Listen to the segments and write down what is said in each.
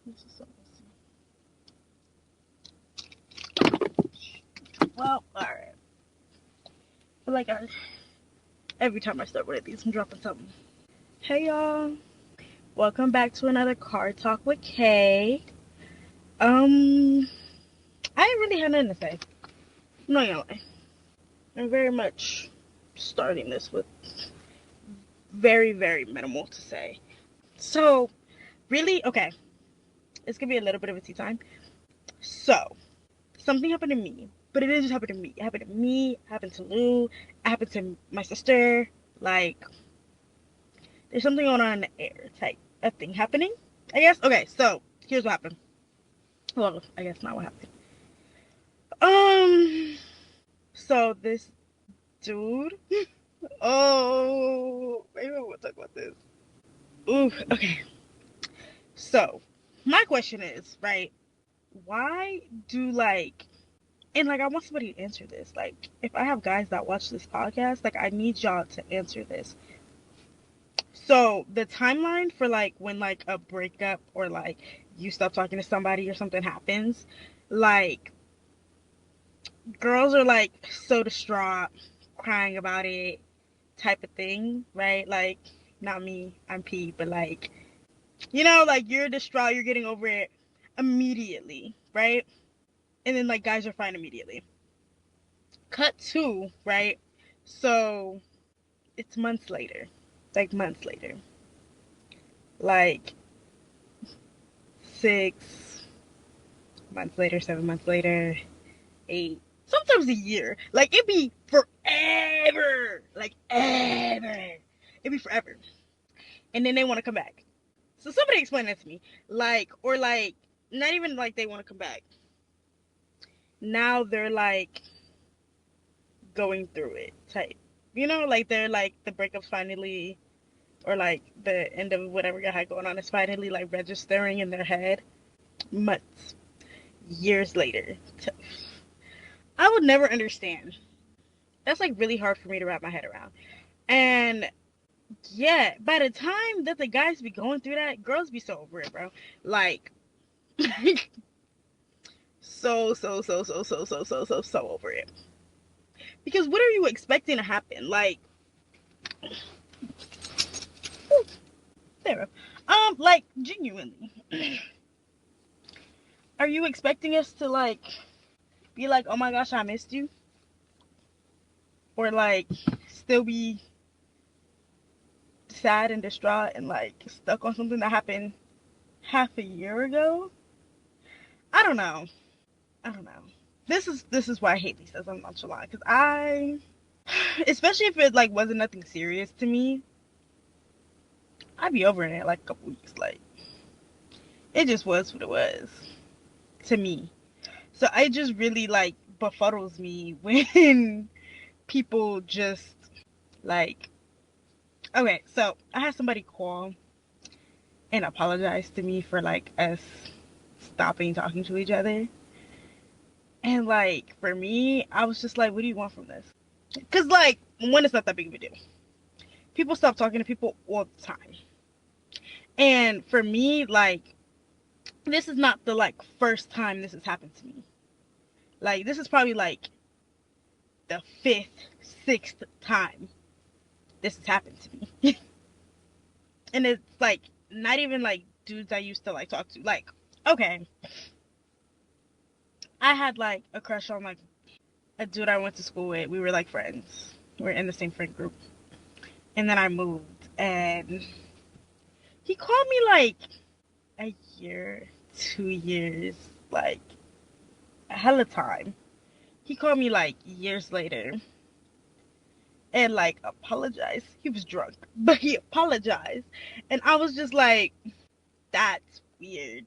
This is so messy. Well, alright. But like every time I start one of these, I'm dropping something. Hey y'all. Welcome back to another Card Talk with Kay. I ain't really had nothing to say. I'm not gonna lie. I'm very much starting this with very, very minimal to say. So, really, okay. It's gonna be a little bit of a tea time. So, something happened to me, but it didn't just happen to me. It happened to me, it happened to Lou, it happened to my sister. Like, there's something going on in the air type of thing happening, I guess. Okay, so here's what happened. Well, I guess not what happened. Um, so this dude. Oh, maybe we'll talk about this. Ooh, okay. So, my question is, right? Why do and I want somebody to answer this. Like, if I have guys that watch this podcast, like, I need y'all to answer this. So, the timeline for when a breakup or you stop talking to somebody or something happens, like, girls are so distraught, crying about it, type of thing, right? Like, not me, I'm P, but you're distraught, you're getting over it immediately, right? And then guys are fine immediately. Cut two, right? So it's months later, months later, like 6 months later, 7 months later, eight, sometimes a year. Like it'd be forever, like ever. It'd be forever, and then they want to come back. So somebody explain that to me, or not even they want to come back. Now they're going through it type. They're the breakup's finally, or the end of whatever you had going on is finally registering in their head months, years later. I would never understand. That's really hard for me to wrap my head around. And yeah, by the time that the guys be going through that, girls be so over it, bro. Like so over it. Because what are you expecting to happen? There. Genuinely. Are you expecting us to be like, oh my gosh, I missed you? Or still be sad and distraught and stuck on something that happened half a year ago? I don't know. I don't know. This is why I hate these things. I'm not sure why. Because especially if it wasn't nothing serious to me, I'd be over it in a couple weeks. It just was what it was to me. So it just really befuddles me when people just like okay, so I had somebody call and apologize to me for us stopping talking to each other. And for me, I was just like, what do you want from this? Because one, it's not that big of a deal. People stop talking to people all the time. And for me, this is not the first time this has happened to me. This is probably the fifth, sixth time this has happened to me. And it's not even dudes I used to talk to. Okay, I had a crush on a dude I went to school with. We were friends. We were in the same friend group. And then I moved and he called me a year, 2 years, a hella time. He called me years later and apologized. He was drunk, but he apologized. And I was just like, that's weird.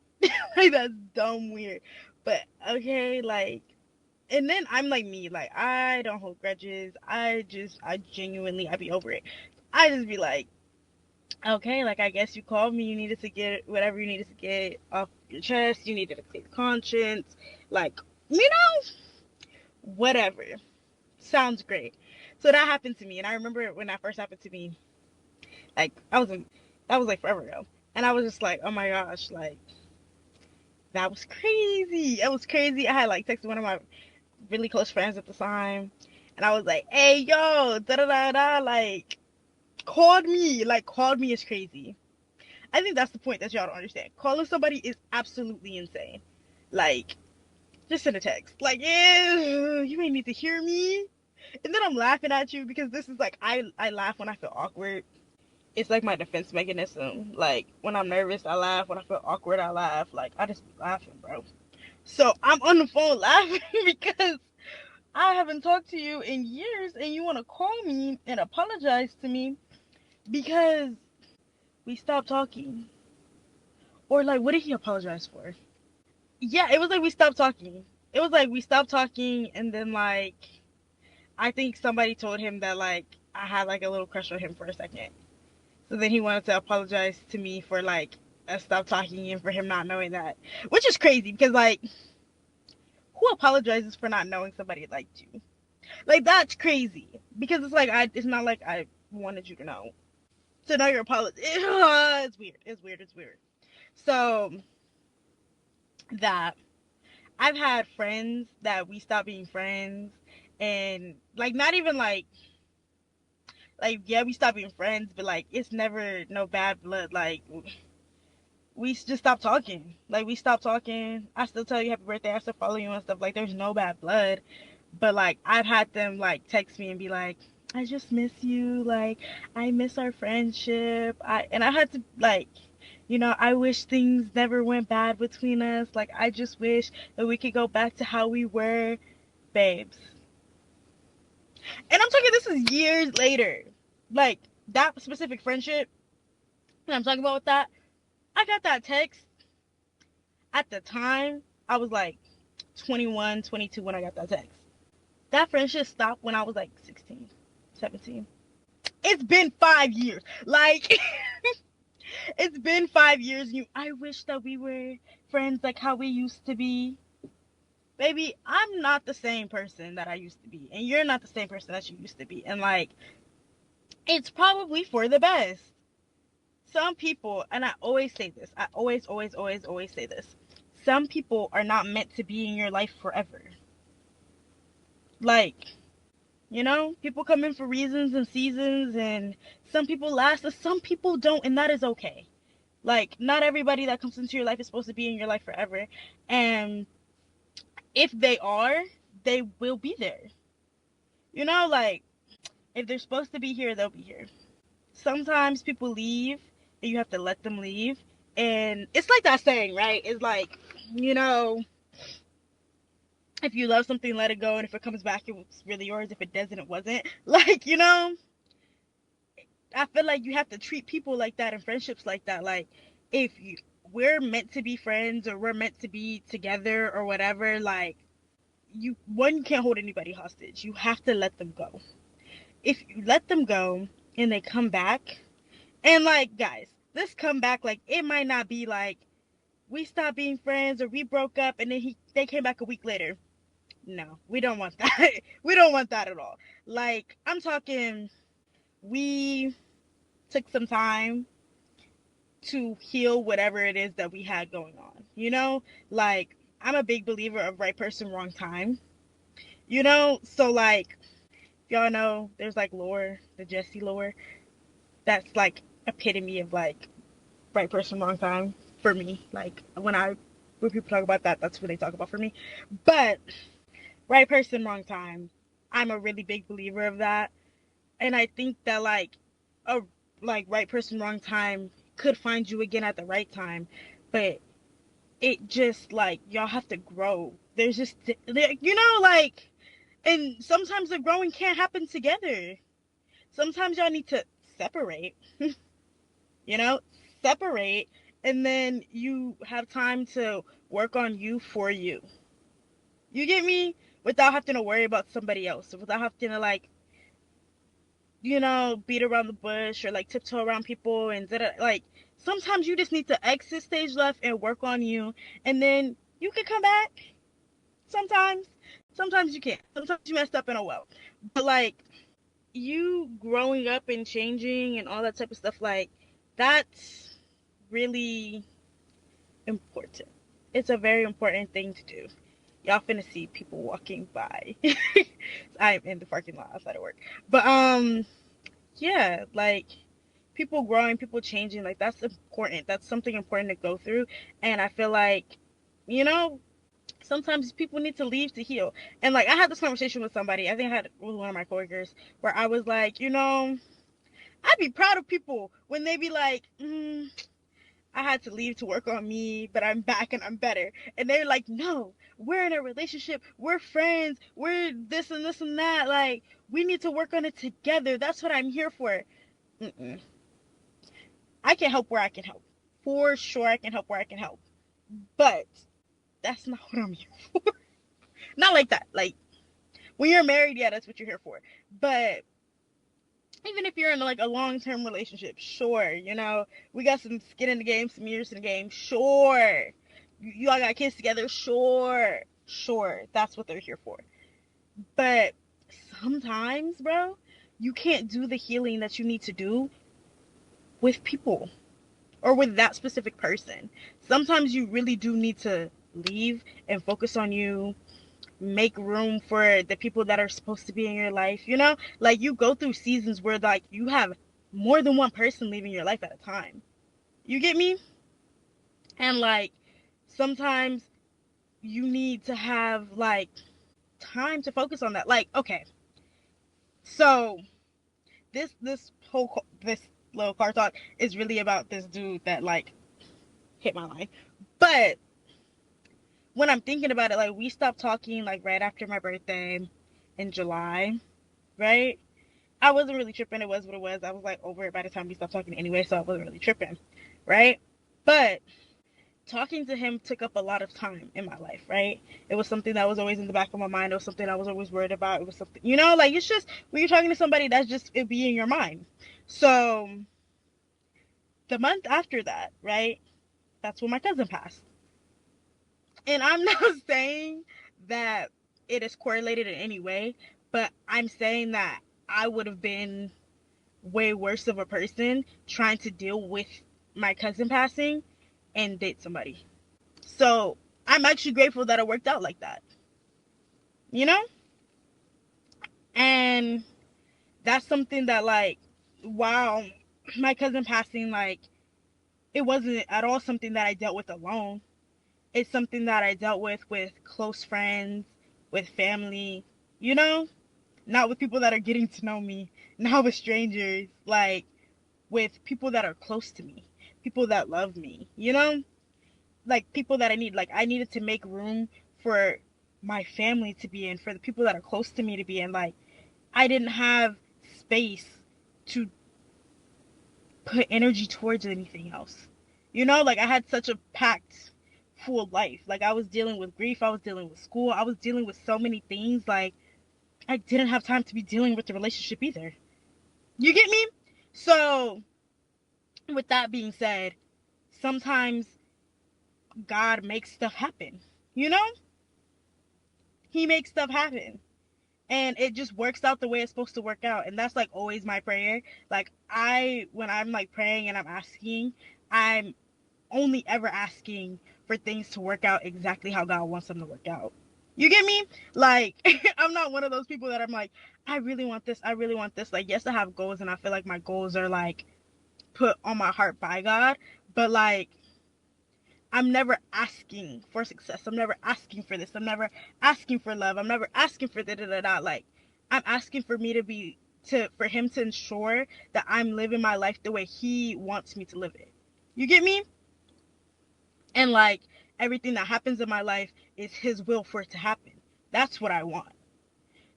That's dumb weird. But okay, and then I'm like me, I don't hold grudges. I genuinely, I be over it. I just be like, okay, I guess you called me. You needed to get whatever you needed to get off your chest. You needed a clear conscience. Like, you know, whatever. Sounds great. So that happened to me. And I remember when that first happened to me, that was forever ago. And I was just like, oh my gosh, That was crazy. It was crazy. I had like texted one of my really close friends at the time, and I was like, "Hey, yo, da da da da," like called me is crazy. I think that's the point that y'all don't understand. Calling somebody is absolutely insane. Like, just send a text. Like, yeah, you ain't need to hear me. And then I'm laughing at you because this is like I laugh when I feel awkward. It's like my defense mechanism. Like when I'm nervous, I laugh. When I feel awkward, I laugh. Like I just be laughing, bro. So I'm on the phone laughing because I haven't talked to you in years and you want to call me and apologize to me because we stopped talking. Or like, what did he apologize for? Yeah, it was like we stopped talking. It was like we stopped talking, and then like I think somebody told him that like I had like a little crush on him for a second. So then he wanted to apologize to me for like us stop talking and for him not knowing that, which is crazy because like who apologizes for not knowing somebody liked you? Like that's crazy because it's like it's not like I wanted you to know. So now you're apologizing. It's weird. It's weird. It's weird. So that I've had friends that we stopped being friends and like not even like yeah we stopped being friends but like it's never no bad blood like we just stopped talking. Like we stopped talking. I still tell you happy birthday. I still follow you and stuff. Like there's no bad blood. But like I've had them like text me and be like, I just miss you. Like I miss our friendship. I had to like, I wish things never went bad between us. Like I just wish that we could go back to how we were, babes. And I'm talking this is years later. Like that specific friendship that I'm talking about with that, I got that text at the time. I was like 21, 22 when I got that text. That friendship stopped when I was like 16, 17. It's been 5 years. Like, it's been 5 years. I wish that we were friends like how we used to be. Baby, I'm not the same person that I used to be. And you're not the same person that you used to be. And like, it's probably for the best. Some people, and I always say this, I always, always, always, always say this. Some people are not meant to be in your life forever. Like, people come in for reasons and seasons, and some people last, and some people don't, and that is okay. Like, not everybody that comes into your life is supposed to be in your life forever. And if they are, they will be there. Like, if they're supposed to be here, they'll be here. Sometimes people leave, and you have to let them leave. And it's like that saying, right? It's like, you know, if you love something, let it go. And if it comes back, it's really yours. If it doesn't, it wasn't. Like, I feel like you have to treat people like that and friendships like that. Like, if we're meant to be friends or we're meant to be together or whatever, like, you can't hold anybody hostage. You have to let them go. If you let them go and they come back, and like, guys, this come back, like, it might not be like we stopped being friends or we broke up and then they came back a week later. No, we don't want that. We don't want that at all. Like, I'm talking, we took some time to heal whatever it is that we had going on. Like I'm a big believer of right person, wrong time. So like y'all know there's like lore, the Jesse lore. That's like epitome of like right person, wrong time for me. Like when people talk about that, that's what they talk about for me. But right person, wrong time. I'm a really big believer of that. And I think that a right person, wrong time could find you again at the right time. But it just like y'all have to grow. There's just like, and sometimes the growing can't happen together. Sometimes y'all need to separate, you know, separate, and then you have time to work on you for you. You get me? Without having to worry about somebody else, without having to like, beat around the bush or like tiptoe around people and like sometimes you just need to exit stage left and work on you, and then you can come back. Sometimes, sometimes you can't. Sometimes you messed up in a well, but like you growing up and changing and all that type of stuff, like that's really important. It's a very important thing to do. Y'all finna see people walking by. I'm in the parking lot outside of work. But yeah, like people growing, people changing, like that's important. That's something important to go through. And I feel like, you know, sometimes people need to leave to heal. And like I had this conversation with somebody, I think I had it with one of my coworkers, where I was like, I'd be proud of people when they be like, I had to leave to work on me, but I'm back and I'm better. And they're like, no, we're in a relationship. We're friends. We're this and this and that. Like, we need to work on it together. That's what I'm here for. Mm-mm. I can help where I can help. For sure, I can help where I can help. But that's not what I'm here for. Not like that. Like, when you're married, yeah, that's what you're here for. But even if you're in like a long-term relationship, sure, we got some skin in the game, some years in the game, sure. You all got kids together, sure, sure. That's what they're here for. But sometimes, bro, you can't do the healing that you need to do with people or with that specific person. Sometimes you really do need to leave and focus on you, make room for the people that are supposed to be in your life, like you go through seasons where like you have more than one person leaving your life at a time. You get me? And like sometimes you need to have like time to focus on that. Like, okay, so this little car talk is really about this dude that like hit my line. But when I'm thinking about it, like we stopped talking like right after my birthday in July, right? I wasn't really tripping. It was what it was. I was like over it by the time we stopped talking anyway, so I wasn't really tripping, right? But talking to him took up a lot of time in my life, right? It was something that was always in the back of my mind. It was something I was always worried about. It was something, like it's just when you're talking to somebody, that's just it be in your mind. So the month after that, right? That's when my cousin passed. And I'm not saying that it is correlated in any way, but I'm saying that I would have been way worse of a person trying to deal with my cousin passing and date somebody. So I'm actually grateful that it worked out like that, you know? And that's something that, like, wow, my cousin passing, like, it wasn't at all something that I dealt with alone. It's something that I dealt with close friends, with family, you know? Not with people that are getting to know me, not with strangers, like, with people that are close to me, people that love me, like people that I need. Like I needed to make room for my family to be in, for the people that are close to me to be in. Like I didn't have space to put energy towards anything else. Like I had such a packed full life. Like I was dealing with grief, I was dealing with school, I was dealing with so many things. Like I didn't have time to be dealing with the relationship either. You get me? So with that being said, sometimes God makes stuff happen. You know? He makes stuff happen. And it just works out the way it's supposed to work out. And that's like always my prayer. Like when I'm like praying and I'm asking, I'm only ever asking for things to work out exactly how God wants them to work out. You get me? Like, I'm not one of those people that I'm like, I really want this. I really want this. Like, yes, I have goals and I feel like my goals are like put on my heart by God. But like, I'm never asking for success. I'm never asking for this. I'm never asking for love. I'm never asking for da da da da. Like, I'm asking for me to be for him to ensure that I'm living my life the way he wants me to live it. You get me? And like everything that happens in my life is his will for it to happen. That's what I want.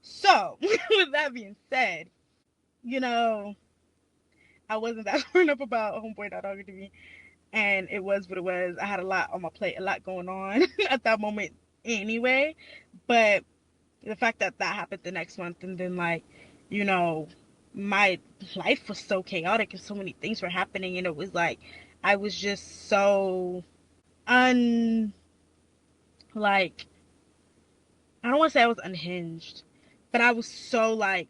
So, with that being said, you know, I wasn't that torn up about homeboy not talking to me, and it was what it was. I had a lot on my plate, a lot going on at that moment anyway. But the fact that that happened the next month, and then like, you know, my life was so chaotic and so many things were happening, and it was like I was just so un like I don't want to say I was unhinged, but I was so like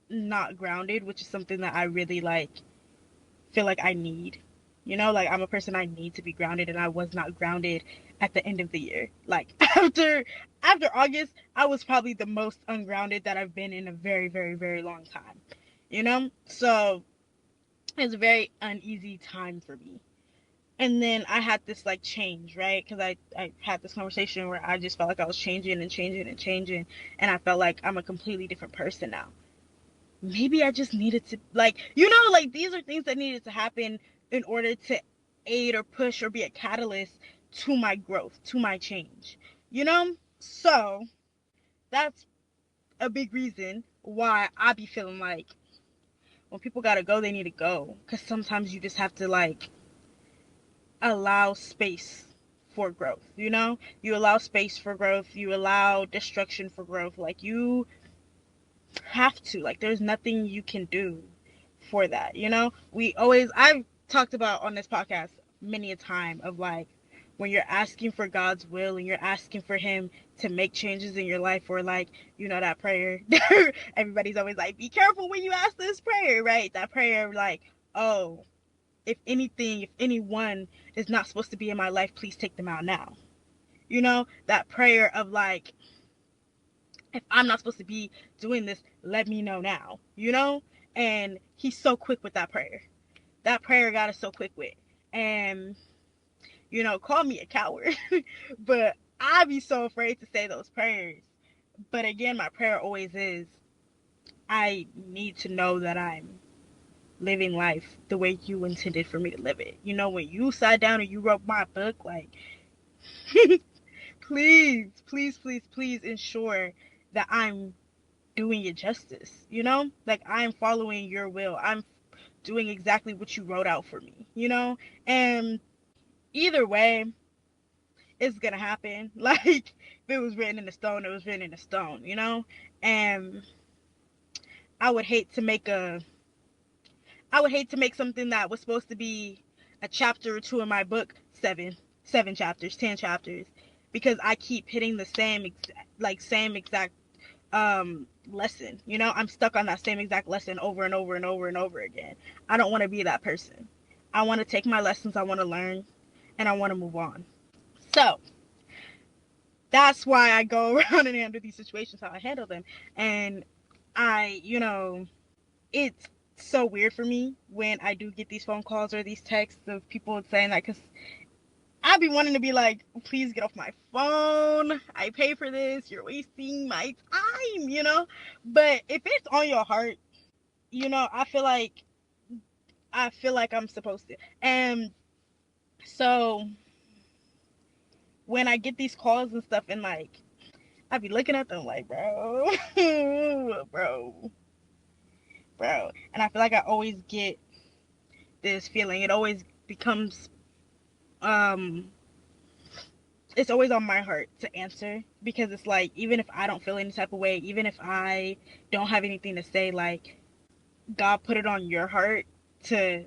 not grounded, which is something that I really like feel like I need. You know, like I'm a person, I need to be grounded, and I was not grounded at the end of the year. Like after August, I was probably the most ungrounded that I've been in a very, very, very long time. You know? So it was a very uneasy time for me. And then I had this like change, right? Because I had this conversation where I just felt like I was changing and changing and changing, and I felt like I'm a completely different person now. Maybe I just needed to, like, you know, like these are things that needed to happen in order to aid or push or be a catalyst to my growth, to my change, you know? So that's a big reason why I be feeling like when people gotta go, they need to go. Because sometimes you just have to, like, allow space for growth, you know? You allow space for growth, you allow destruction for growth. Like, you have to. Like, there's nothing you can do for that, you know? I've talked about on this podcast many a time of like, when you're asking for God's will and you're asking for Him to make changes in your life, or like, you know, that prayer, everybody's always like, be careful when you ask this prayer, right? That prayer, like, oh, if anything, if anyone is not supposed to be in my life, please take them out now. You know, that prayer of like, if I'm not supposed to be doing this, let me know now, you know? And he's so quick with that prayer. That prayer God is so quick with. And, you know, call me a coward, but I be so afraid to say those prayers. But again, my prayer always is, I need to know that I'm living life the way you intended for me to live it. You know, when you sat down and you wrote my book, like, please, please, please, please ensure that I'm doing it justice, you know? Like, I'm following your will. I'm doing exactly what you wrote out for me, you know? And either way, it's gonna happen. Like, if it was written in the stone, it was written in the stone, you know? And I would hate to make a I would hate to make something that was supposed to be a chapter or two in my book seven chapters, 10 chapters, because I keep hitting the same exact lesson. You know, I'm stuck on that same exact lesson over and over and over and over again. I don't want to be that person. I want to take my lessons, I want to learn, and I want to move on. So that's why I go around and handle these situations, how I handle them. And you know, it's so weird for me when I do get these phone calls or these texts of people saying that, because I be wanting to be like, please get off my phone. I pay for this. You're wasting my time, you know? But if it's on your heart, you know, I feel like I'm supposed to. And so when I get these calls and stuff, and like, I be looking at them like, bro, bro, bro. And I feel like I always get this feeling. It always becomes um it's always on my heart to answer, because it's like, even if I don't feel any type of way, even if I don't have anything to say, like, God put it on your heart to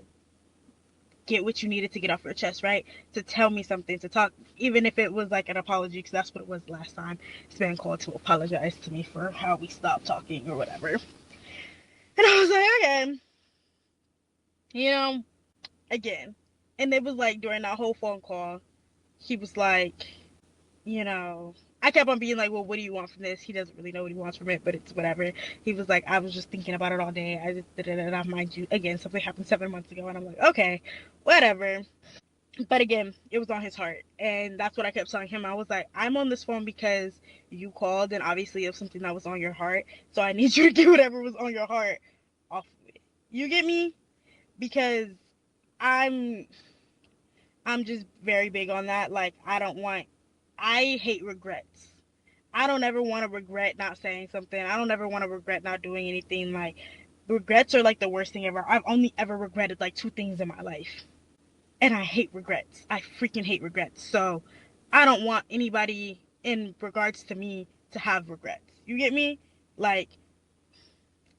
get what you needed to get off your chest, right? To tell me something, to talk, even if it was like an apology, because that's what it was last time. It's been called to apologize to me for how we stopped talking or whatever. And I was like, okay, you know, again. And it was like during that whole phone call, he was like, you know, I kept on being like, well, what do you want from this? He doesn't really know what he wants from it, but it's whatever. He was like, I was just thinking about it all day. I just did it, and I mind you, again, something happened 7 months ago, and I'm like, okay, whatever. But again, it was on his heart, and that's what I kept telling him. I was like, I'm on this phone because you called, and obviously it was something that was on your heart, so I need you to get whatever was on your heart off of it. You get me? Because I'm I'm just very big on that. Like, I hate regrets. I don't ever want to regret not saying something. I don't ever want to regret not doing anything. Like, regrets are like the worst thing ever. I've only ever regretted like two things in my life. And I hate regrets. I freaking hate regrets. So I don't want anybody in regards to me to have regrets. You get me? Like,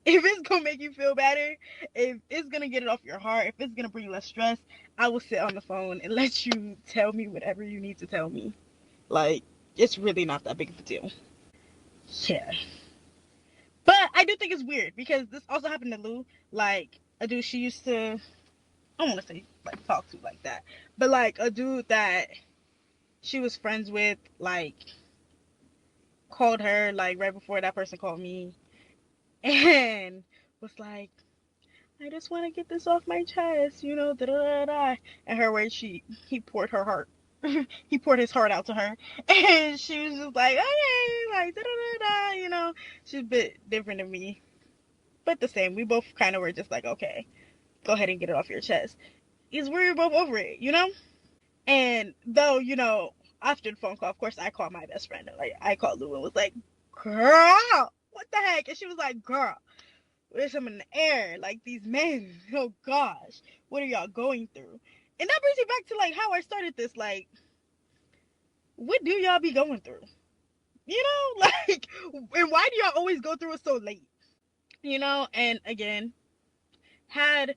if it's gonna make you feel better, if it's gonna get it off your heart, if it's gonna bring you less stress, I will sit on the phone and let you tell me whatever you need to tell me. Like, it's really not that big of a deal. Yeah. But I do think it's weird because this also happened to Lou. Like, a dude she used to I don't want to say like talk to like that, but like a dude that she was friends with, like called her like right before that person called me, and was like, I just want to get this off my chest, you know, da da da da. And her way, he poured her heart. He poured his heart out to her, and she was just like, okay, like da da da da, you know. She's a bit different than me, but the same. We both kind of were just like, okay, go ahead and get it off your chest. Is we were both over it, you know. And though, you know, after the phone call, of course, I called my best friend. Like I called Lou and was like, girl, what the heck? And she was like, girl, there's some in the air, like these men. Oh gosh, what are y'all going through? And that brings me back to like how I started this. Like, what do y'all be going through? You know, like, and why do y'all always go through it so late? You know, and again, had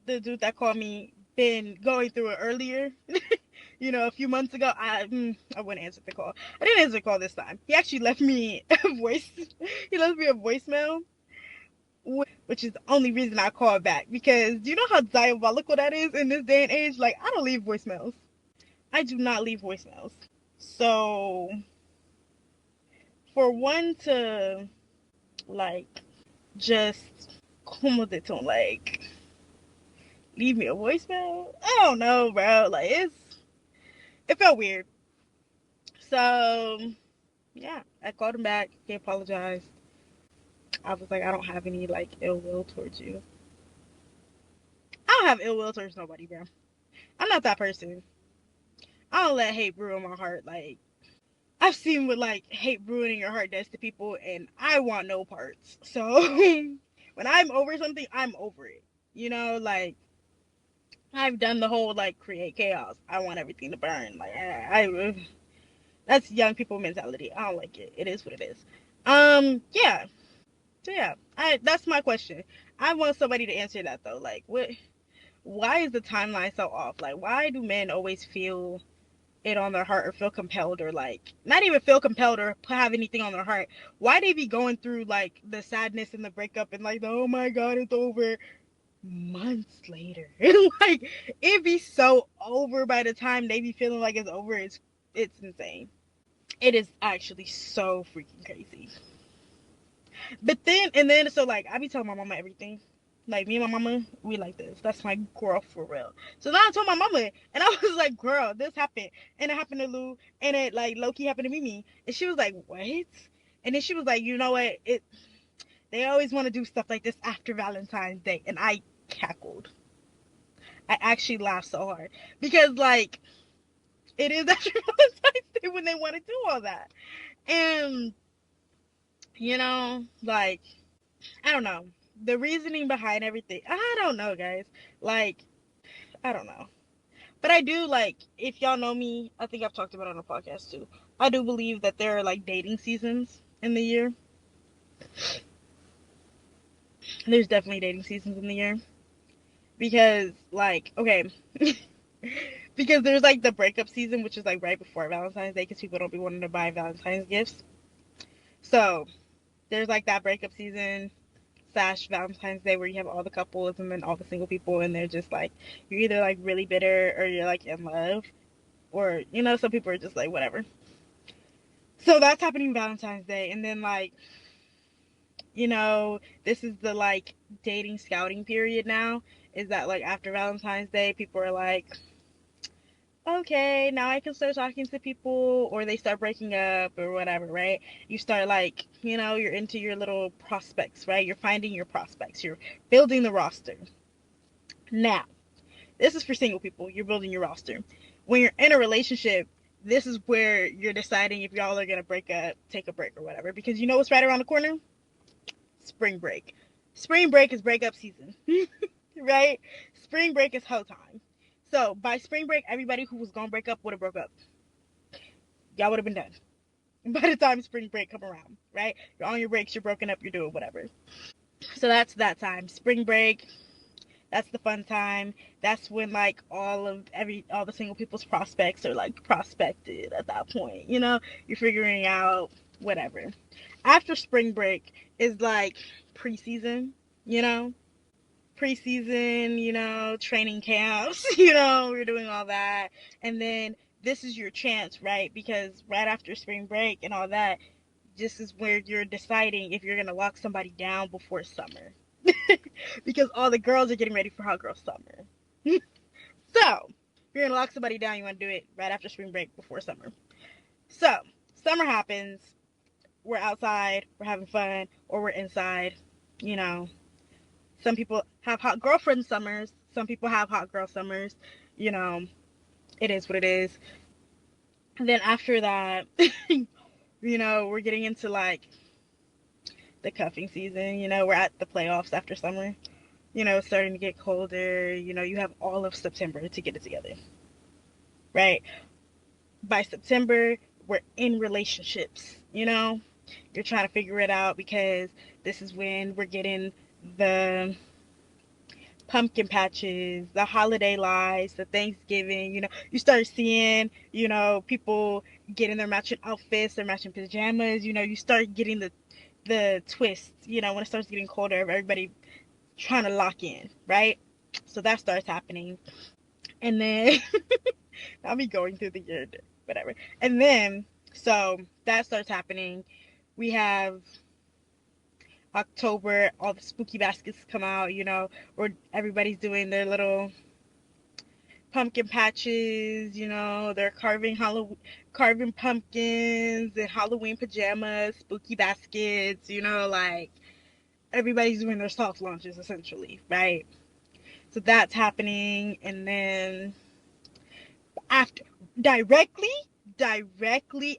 the dude that called me been going through it earlier, you know, a few months ago, I wouldn't answer the call. I didn't answer the call this time. He actually left me a voice. He left me a voicemail, which is the only reason I called back. Because do you know how diabolical that is in this day and age? Like, I don't leave voicemails. I do not leave voicemails. So for one to like just como de ton, like leave me a voicemail, I don't know, bro. Like it felt weird. So yeah, I called him back. He apologized. I was like, I don't have any like ill will towards you. I don't have ill will towards nobody, bro. I'm not that person. I don't let hate brew in my heart. Like I've seen what like hate brewing in your heart does to people, and I want no parts. So when I'm over something, I'm over it. You know, like I've done the whole like create chaos. I want everything to burn. Like that's young people mentality. I don't like it. It is what it is. Yeah. So yeah, I that's my question. I want somebody to answer that though. Like, what? Why is the timeline so off? Like, why do men always feel it on their heart or feel compelled or like not even feel compelled or have anything on their heart? Why they be going through like the sadness and the breakup and like, oh my god, it's over months later? Like, it be so over by the time they be feeling like it's over. It's insane. It is actually so freaking crazy. But then and then so like I be telling my mama everything. Like me and my mama, we like this. That's my girl for real. So then I told my mama and I was like, girl, this happened. And it happened to Lou and it like low key happened to Mimi. And she was like, what? And then she was like, you know what? They always want to do stuff like this after Valentine's Day. And I cackled. I actually laughed so hard. Because like it is after Valentine's Day when they want to do all that. And you know, like I don't know. The reasoning behind everything, I don't know, guys. Like, I don't know. But I do, like, if y'all know me, I think I've talked about it on the podcast too. I do believe that there are, like, dating seasons in the year. There's definitely dating seasons in the year. Because, like, okay. Because there's, like, the breakup season, which is, like, right before Valentine's Day, because people don't be wanting to buy Valentine's gifts. So, there's, like, that breakup season. Slash Valentine's Day where you have all the couples and then all the single people and they're just like you're either like really bitter or you're like in love or you know some people are just like whatever. So that's happening Valentine's Day and then like you know this is the like dating scouting period now is that like after Valentine's Day people are like okay now I can start talking to people or they start breaking up or whatever, right? You start like you know you're into your little prospects, right? You're finding your prospects, you're building the roster. Now this is for single people. You're building your roster. When you're in a relationship, this is where you're deciding if y'all are gonna break up, take a break or whatever. Because you know what's right around the corner? Spring break. Spring break is breakup season, right? Spring break is hoe time. So by spring break, everybody who was gonna break up would have broke up. Y'all would have been done by the time spring break come around, right? You're on your breaks, you're broken up, you're doing whatever. So that's that time. Spring break, that's the fun time. That's when like all the single people's prospects are like prospected at that point. You know, you're figuring out whatever. After spring break is like preseason, you know? preseason, training camps, we're doing all that. And then this is your chance, right? Because right after spring break and all that, this is where you're deciding if you're going to lock somebody down before summer. Because all the girls are getting ready for Hot Girl Summer. So, if you're going to lock somebody down, you want to do it right after spring break before summer. So, summer happens. We're outside, we're having fun, or we're inside. You know, some people have hot girlfriend summers, some people have hot girl summers. You know, it is what it is. And then after that, we're getting into like the cuffing season. We're at the playoffs after summer. It's starting to get colder. You have all of September to get it together, right? By September, we're in relationships. You're trying to figure it out because this is when we're getting the pumpkin patches, the holiday lights, the Thanksgiving. You start seeing, people getting their matching outfits, their matching pajamas. You start getting the twist, when it starts getting colder, everybody trying to lock in, right? So that starts happening. And then I'll be going through the year, whatever. And then, so that starts happening. We have October, all the spooky baskets come out, where everybody's doing their little pumpkin patches, they're carving pumpkins and Halloween pajamas, spooky baskets, like everybody's doing their soft launches essentially, right? So that's happening. And then after, directly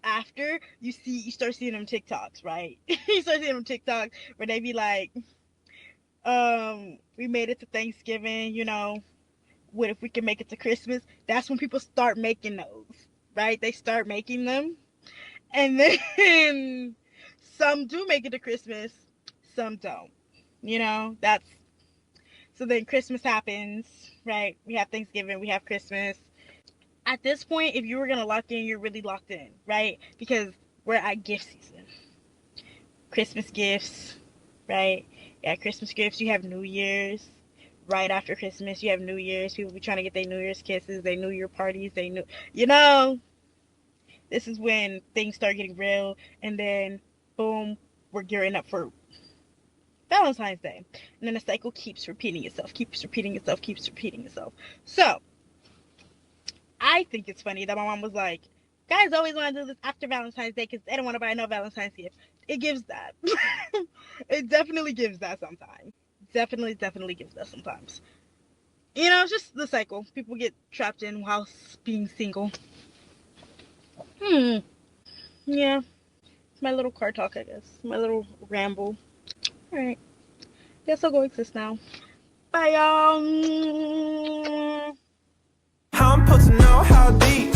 after, you start seeing them TikToks, right? You start seeing them TikToks where they be like, we made it to Thanksgiving, what if we can make it to Christmas? That's when people start making those, right? They start making them. And then some do make it to Christmas, some don't. That's so then Christmas happens, right? We have Thanksgiving, we have Christmas. At this point, if you were gonna lock in, you're really locked in, right? Because we're at gift season. Christmas gifts, right? Yeah, Christmas gifts. You have New Year's. Right after Christmas, you have New Year's. People be trying to get their New Year's kisses, their New Year parties, this is when things start getting real. And then, boom, we're gearing up for Valentine's Day. And then the cycle keeps repeating itself, keeps repeating itself, keeps repeating itself. So, I think it's funny that my mom was like, guys always want to do this after Valentine's Day because they don't want to buy no Valentine's gift. It gives that. It definitely gives that sometimes. Definitely gives that sometimes. It's just the cycle. People get trapped in while being single. Yeah. It's my little car talk, I guess. My little ramble. Alright. Guess I'll go exist now. Bye, y'all. I'm supposed to know how deep